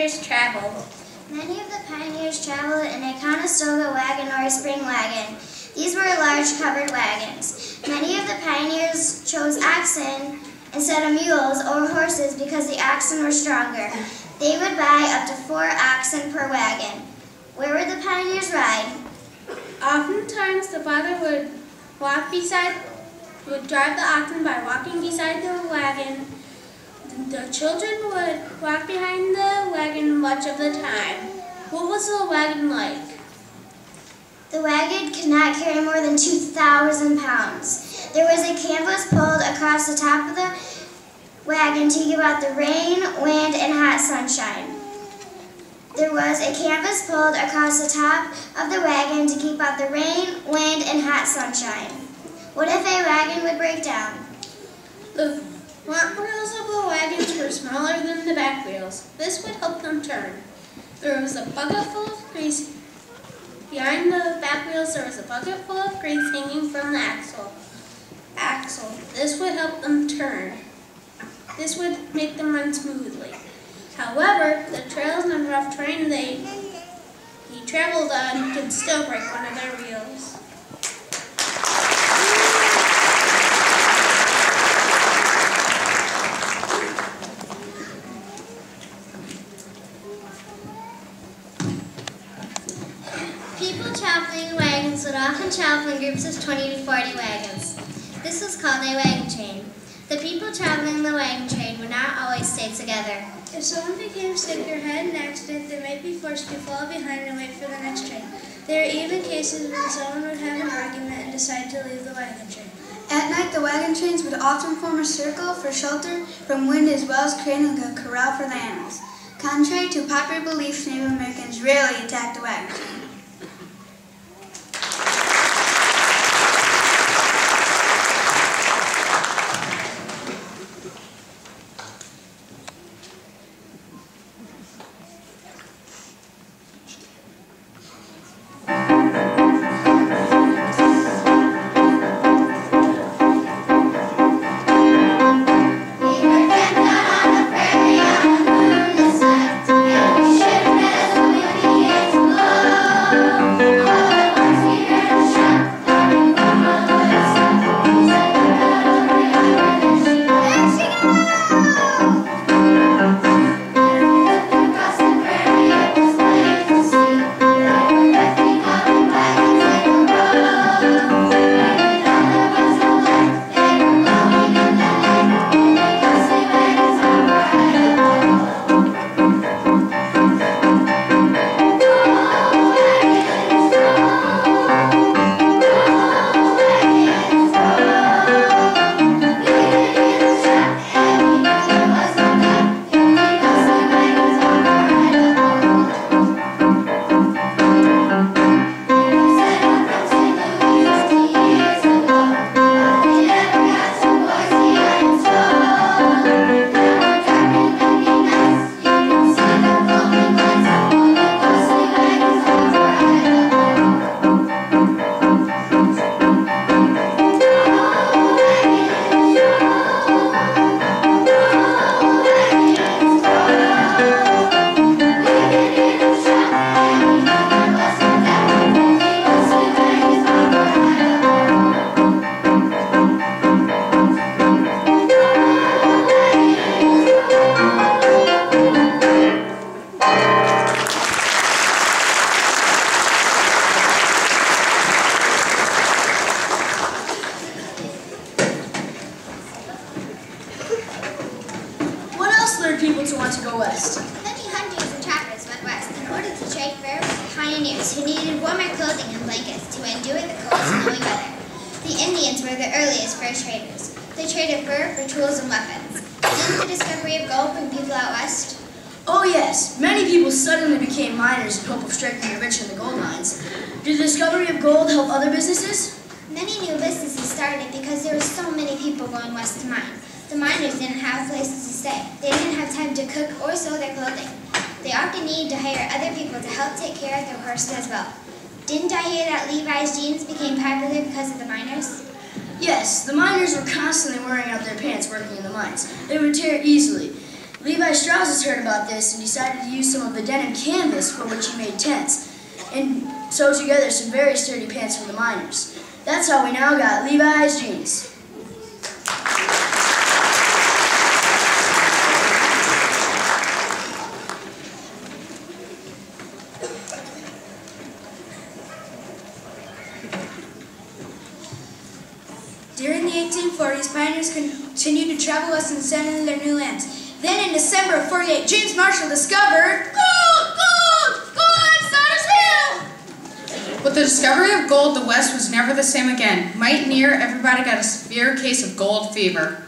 pioneers traveled? Many of the pioneers traveled in a Conestoga wagon or a spring wagon. These were large covered wagons. Many of the pioneers chose oxen instead of mules or horses because the oxen were stronger. They would buy up to 4 oxen per wagon. Where would the pioneers ride? Oftentimes the father would drive the oxen by walking beside the wagon. The children would walk behind the wagon much of the time. What was the wagon like? The wagon could not carry more than 2,000 pounds. There was a canvas pulled across the top of the wagon to keep out the rain, wind, and hot sunshine. There was a canvas pulled across the top of the wagon to keep out the rain, wind, and hot sunshine. What if a wagon would break down? The front wheels of the wagons were smaller than the back wheels. This would help them turn. There was a bucket full of grease. Behind the back wheels there was a bucket full of grease hanging from the axle. This would help them turn. This would make them run smoothly. However, the trails and rough terrain he traveled on could still break one of their wheels. People traveling in wagons would often travel in groups of 20 to 40 wagons. This was called a wagon train. The people traveling in the wagon train would not always stay together. If someone became sick or had an accident, they might be forced to fall behind and wait for the next train. There are even cases when someone would have an argument and decide to leave the wagon train. At night, the wagon trains would often form a circle for shelter from wind as well as creating a corral for the animals. Contrary to popular belief, Native Americans rarely attacked the wagon train. people to want to go west. Many hunters and trappers went west in order to trade fur with the pioneers who needed warmer clothing and blankets to endure the cold, snowy weather. The Indians were the earliest fur traders. They traded fur for tools and weapons. Didn't the discovery of gold bring people out west? Oh yes, many people suddenly became miners in hope of striking the rich in the gold mines. Did the discovery of gold help other businesses? Many new businesses started because there were so many people going west to mine. The miners didn't have places to stay. They didn't have time to cook or sew their clothing. They often needed to hire other people to help take care of their horses as well. Didn't I hear that Levi's jeans became popular because of the miners? Yes, the miners were constantly wearing out their pants working in the mines. They would tear easily. Levi Strauss heard about this and decided to use some of the denim canvas for which he made tents, and sew together some very sturdy pants for the miners. That's how we now got Levi's jeans. During the 1840s, pioneers continued to travel west and descend into their new lands. Then in December of 48, James Marshall discovered gold! Gold! Gold! Soders Hill! With the discovery of gold, the West was never the same again. Might near, everybody got a severe case of gold fever.